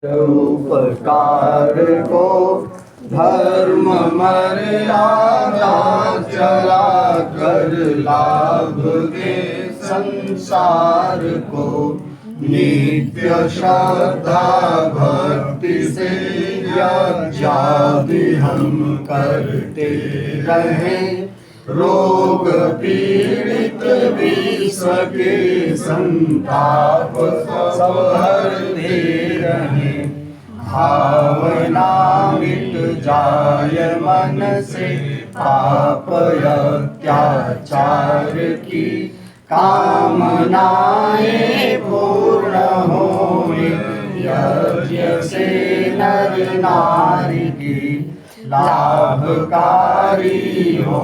उपकार को धर्म मर्यादा चला कर लाभ के संसार को नित्य श्रद्धा भक्ति से यज्ञादि हम करते रहें। रोग पीड़ित विश्व के संताप सब हरते रहें। भावना मिट जाय मन से पाप अत्याचार की कामनाएं पूर्ण होए। यज्ञ से नर नारी की लाभकारी हो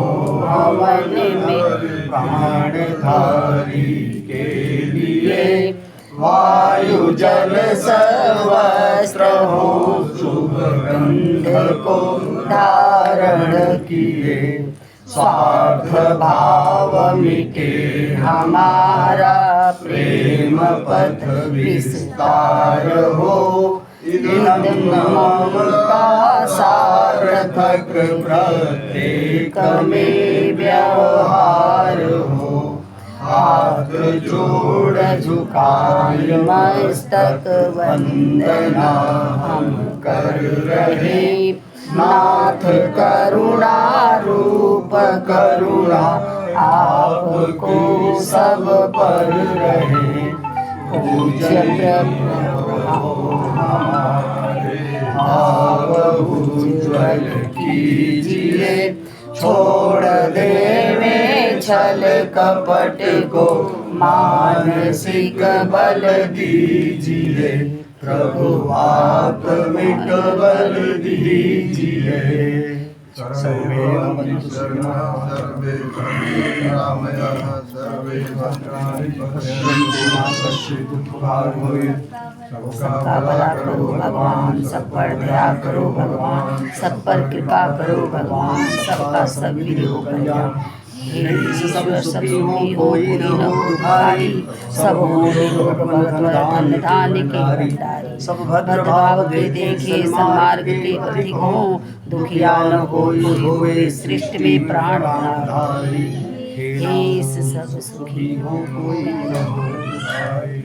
हवन में प्राणधारी के लिए। वायु जल सर्वस्त्र हो शुभ गंध को धारण किए। स्वार्थ भाव मिटे हमारा प्रेम पथ विस्तार हो। का सार्थक प्रत्येक में व्यवहार हो। हाथ जोड़ झुकाए मस्तक वंदना हम कर रहे। नाथ करुणा रूप करुणा आपको सब पर रहे। पूज्य प्रभु भाव उज्ज्वल कीजिए। छोड़ देवे छल कपट को मानसिक बल दीजिए। प्रभु आप मिट बल दीजिए। सर्वे भवन्तु सुखिनः सर्वे भद्राणि निरामयाः सर्वे भद्राणि पश्यन्तु मा कश्चित् दुःखभाग् भवेत्। सबका भला करो भगवान, सब पर दया करो भगवान, सब पर कृपा करो भगवान, सबका सभी हो कल्याण। हे ईश्वर सब सुखी हो कोई न हो दुखारी। सब हो निरोग धन धान्य के भंडारी। सब भद्र भाव दे देखे सन्मार्ग के पथिक हो। दुखिया न कोई होए सृष्टि में प्राण धारी। हे सब सुखी हो कोई न हो दुखारी।